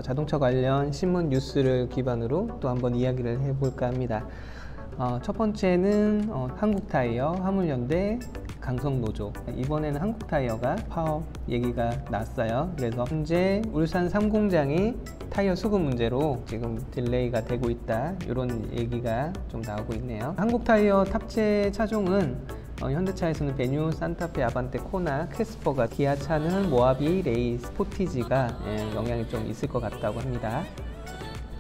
자동차 관련 신문 뉴스를 기반으로 또 한번 이야기를 해볼까 합니다. 첫 번째는 한국타이어, 화물연대, 강성노조. 이번에는 한국타이어가 파업 얘기가 났어요. 그래서 현재 울산 3공장이 타이어 수급 문제로 지금 딜레이가 되고 있다, 이런 얘기가 좀 나오고 있네요. 한국타이어 탑재 차종은 현대차에서는 베뉴, 산타페, 아반떼, 코나, 캐스퍼가, 기아차는 모하비, 레이, 스포티지가 영향이 좀 있을 것 같다고 합니다.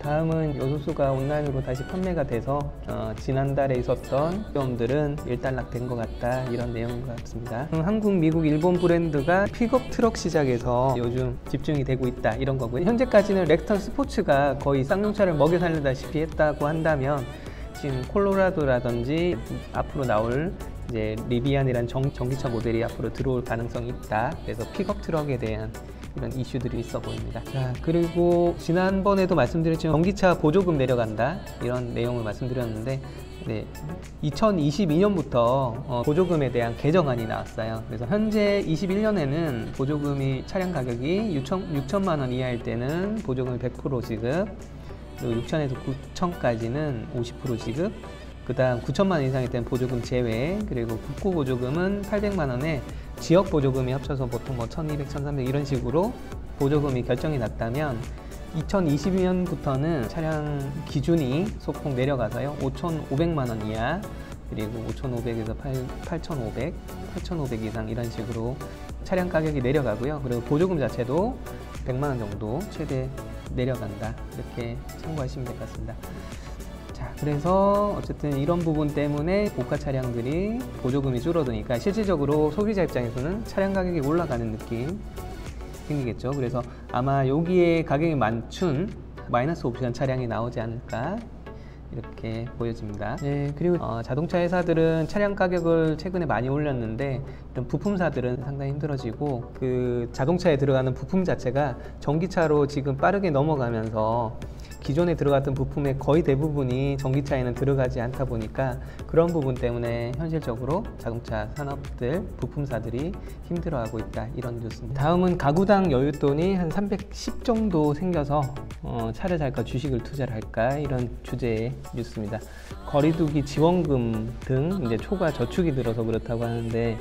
다음은 요소수가 온라인으로 다시 판매가 돼서 지난달에 있었던 어려움들은 일단락된 것 같다, 이런 내용 같습니다. 한국, 미국, 일본 브랜드가 픽업 트럭 시장에서 요즘 집중이 되고 있다, 이런 거고요. 현재까지는 렉턴 스포츠가 거의 쌍용차를 먹여 살리다시피 했다고 한다면, 지금 콜로라도라든지 앞으로 나올 이제 리비안이라는 전기차 모델이 앞으로 들어올 가능성이 있다. 그래서 픽업 트럭에 대한 이런 이슈들이 있어 보입니다. 자, 그리고 지난번에도 말씀드렸지만 전기차 보조금 내려간다, 이런 내용을 말씀드렸는데, 2022년부터 보조금에 대한 개정안이 나왔어요. 그래서 현재 21년에는 보조금이 차량 가격이 6천만 원 이하일 때는 보조금이 100% 지급, 그리고 6천에서 9천까지는 50% 지급, 그 다음 9천만 원 이상일 때는 보조금 제외, 그리고 국고 보조금은 800만 원에 지역 보조금이 합쳐서 보통 1200, 1300 이런 식으로 보조금이 결정이 났다면, 2022년부터는 차량 기준이 소폭 내려가서요, 5,500만 원 이하, 그리고 5,500에서 8,500, 8,500 이상 이런 식으로 차량 가격이 내려가고요. 그리고 보조금 자체도 100만 원 정도 최대 내려간다, 이렇게 참고하시면 될 것 같습니다. 자, 그래서 어쨌든 이런 부분 때문에 고가 차량들이 보조금이 줄어드니까 실질적으로 소비자 입장에서는 차량 가격이 올라가는 느낌 생기겠죠. 그래서 아마 여기에 가격이 맞춘 마이너스 옵션 차량이 나오지 않을까, 이렇게 보여집니다. 그리고 자동차 회사들은 차량 가격을 최근에 많이 올렸는데, 이런 부품사들은 상당히 힘들어지고, 그 자동차에 들어가는 부품 자체가 전기차로 지금 빠르게 넘어가면서 기존에 들어갔던 부품의 거의 대부분이 전기차에는 들어가지 않다 보니까, 그런 부분 때문에 현실적으로 자동차 산업들, 부품사들이 힘들어하고 있다, 이런 뉴스입니다. 다음은 가구당 여윳돈이 한 310 정도 생겨서 차를 살까 주식을 투자를 할까, 이런 주제의 뉴스입니다. 거리두기 지원금 등 이제 초과 저축이 들어서 그렇다고 하는데,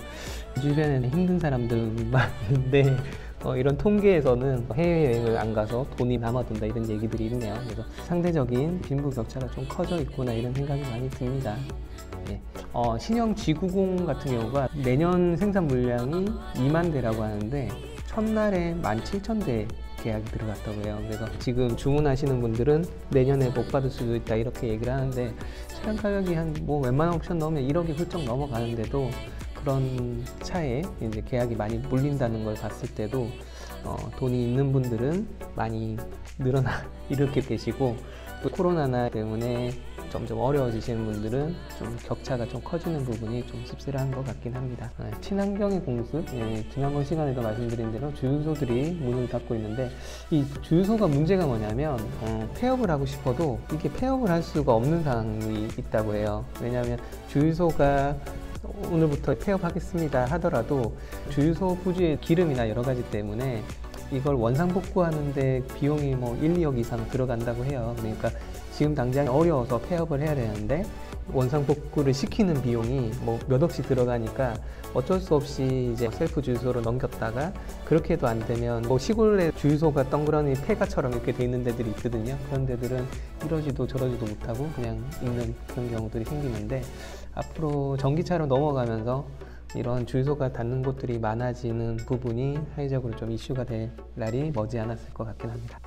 주변에는 힘든 사람들 많은데 이런 통계에서는 해외여행을 안 가서 돈이 남아돈다, 이런 얘기들이 있네요. 그래서 상대적인 빈부격차가 좀 커져 있구나, 이런 생각이 많이 듭니다. 신형 G90 같은 경우가 내년 생산 물량이 2만 대라고 하는데, 첫날에 17,000대 계약이 들어갔다고 해요. 그래서 지금 주문하시는 분들은 내년에 못 받을 수도 있다, 이렇게 얘기를 하는데, 차량 가격이 한 웬만한 옵션 넣으면 1억이 훌쩍 넘어가는데도 그런 차에 이제 계약이 많이 몰린다는 걸 봤을 때도 돈이 있는 분들은 많이 이렇게 계시고, 또 코로나 때문에 점점 어려워지시는 분들은 좀 격차가 좀 커지는 부분이 좀 씁쓸한 것 같긴 합니다. 친환경의 공습, 지난번 시간에도 말씀드린 대로 주유소들이 문을 닫고 있는데, 이 주유소가 문제가 뭐냐면 폐업을 하고 싶어도 이게 폐업을 할 수가 없는 상황이 있다고 해요. 왜냐하면 주유소가 오늘부터 폐업하겠습니다 하더라도 주유소 부지의 기름이나 여러 가지 때문에 이걸 원상복구하는데 비용이 1, 2억 이상 들어간다고 해요. 그러니까 지금 당장 어려워서 폐업을 해야 되는데, 원상복구를 시키는 비용이 몇 억씩 들어가니까 어쩔 수 없이 이제 셀프 주유소로 넘겼다가, 그렇게 해도 안 되면 시골에 주유소가 덩그러니 폐가처럼 이렇게 돼 있는 데들이 있거든요. 그런 데들은 이러지도 저러지도 못하고 그냥 있는 그런 경우들이 생기는데, 앞으로 전기차로 넘어가면서 이런 주유소가 닫는 곳들이 많아지는 부분이 사회적으로 좀 이슈가 될 날이 머지않았을 것 같긴 합니다.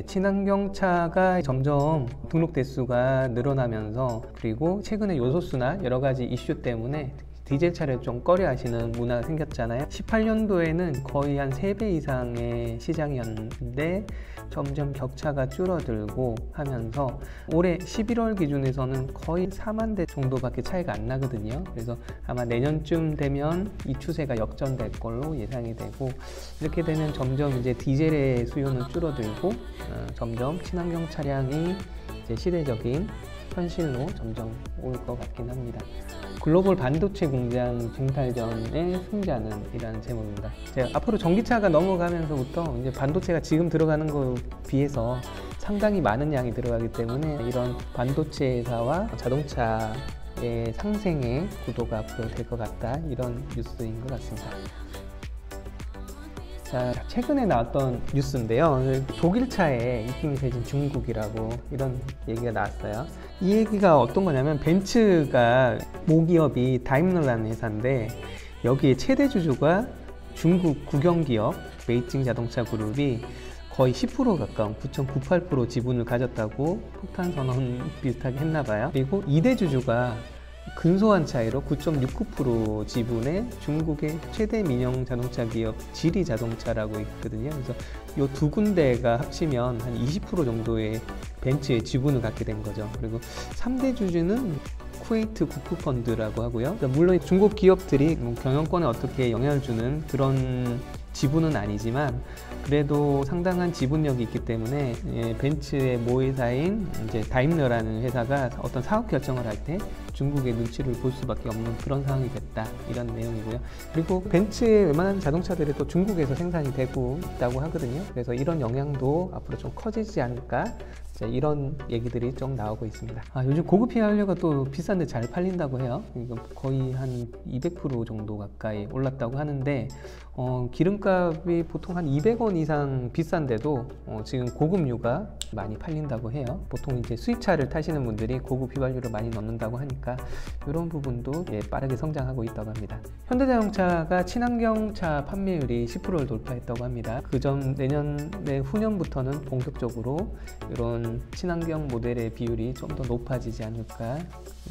친환경차가 점점 등록 대수가 늘어나면서, 그리고 최근에 요소수나 여러 가지 이슈 때문에 디젤차를 좀 꺼려 하시는 문화가 생겼잖아요. 18년도에는 거의 한 3배 이상의 시장이었는데 점점 격차가 줄어들고 하면서 올해 11월 기준에서는 거의 4만 대 정도밖에 차이가 안 나거든요. 그래서 아마 내년쯤 되면 이 추세가 역전될 걸로 예상이 되고, 이렇게 되면 점점 이제 디젤의 수요는 줄어들고 점점 친환경 차량이 이제 시대적인 현실로 점점 올 것 같긴 합니다. 글로벌 반도체 공장 쟁탈전의 승자는 이라는 제목입니다. 제가 앞으로 전기차가 넘어가면서부터 이제 반도체가 지금 들어가는 거에 비해서 상당히 많은 양이 들어가기 때문에 이런 반도체 회사와 자동차의 상생의 구도가 앞으로 될 것 같다, 이런 뉴스인 것 같습니다. 자, 최근에 나왔던 뉴스인데요. 독일차에 입김이 세진 중국이라고 이런 얘기가 나왔어요. 이 얘기가 어떤 거냐면, 벤츠가 모기업이 다임러라는 회사인데 여기에 최대 주주가 중국 국영기업 베이징 자동차 그룹이 거의 10% 가까운 9.98% 지분을 가졌다고 폭탄 선언 비슷하게 했나 봐요. 그리고 2대 주주가 근소한 차이로 9.69% 지분의 중국의 최대 민영 자동차 기업 지리 자동차라고 있거든요. 그래서 이 두 군데가 합치면 한 20% 정도의 벤츠의 지분을 갖게 된 거죠. 그리고 3대 주주는 쿠웨이트 국부펀드라고 하고요. 물론 중국 기업들이 경영권에 어떻게 영향을 주는 그런 지분은 아니지만 그래도 상당한 지분력이 있기 때문에 벤츠의 모회사인 이제 다임러라는 회사가 어떤 사업 결정을 할 때 중국의 눈치를 볼 수밖에 없는 그런 상황이 됐다, 이런 내용이고요. 그리고 벤츠의 웬만한 자동차들이 또 중국에서 생산이 되고 있다고 하거든요. 그래서 이런 영향도 앞으로 좀 커지지 않을까, 이런 얘기들이 좀 나오고 있습니다. 요즘 고급 휘발유가 또 비싼데 잘 팔린다고 해요. 거의 한 200% 정도 가까이 올랐다고 하는데 기름값이 보통 한 200원 이상 비싼데도 지금 고급유가 많이 팔린다고 해요. 보통 이제 수입차를 타시는 분들이 고급 휘발유를 많이 넣는다고 하니까 이런 부분도 빠르게 성장하고 있다고 합니다. 현대자동차가 친환경차 판매율이 10%를 돌파했다고 합니다. 그 점 내년에 후년부터는 본격적으로 이런 친환경 모델의 비율이 좀 더 높아지지 않을까,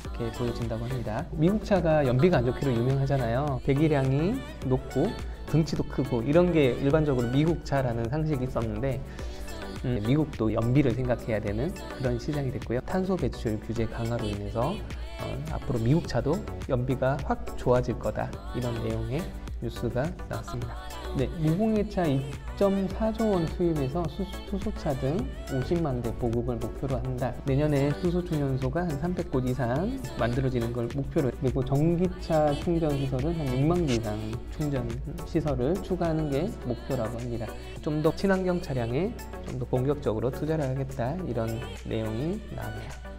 이렇게 보여진다고 합니다. 미국 차가 연비가 안 좋기로 유명하잖아요. 배기량이 높고 등치도 크고 이런 게 일반적으로 미국 차라는 상식이 있었는데 미국도 연비를 생각해야 되는 그런 시장이 됐고요. 탄소 배출 규제 강화로 인해서 앞으로 미국 차도 연비가 확 좋아질 거다, 이런 내용의 뉴스가 나왔습니다. 네, 무공해차 2.4조 원 투입해서 수소차 등 50만 대 보급을 목표로 한다. 내년에 수소 충전소가 한 300곳 이상 만들어지는 걸 목표로, 그리고 전기차 충전 시설은 한 6만 개 이상 충전 시설을 추가하는 게 목표라고 합니다. 좀 더 친환경 차량에 좀 더 본격적으로 투자를 하겠다, 이런 내용이 나옵니다.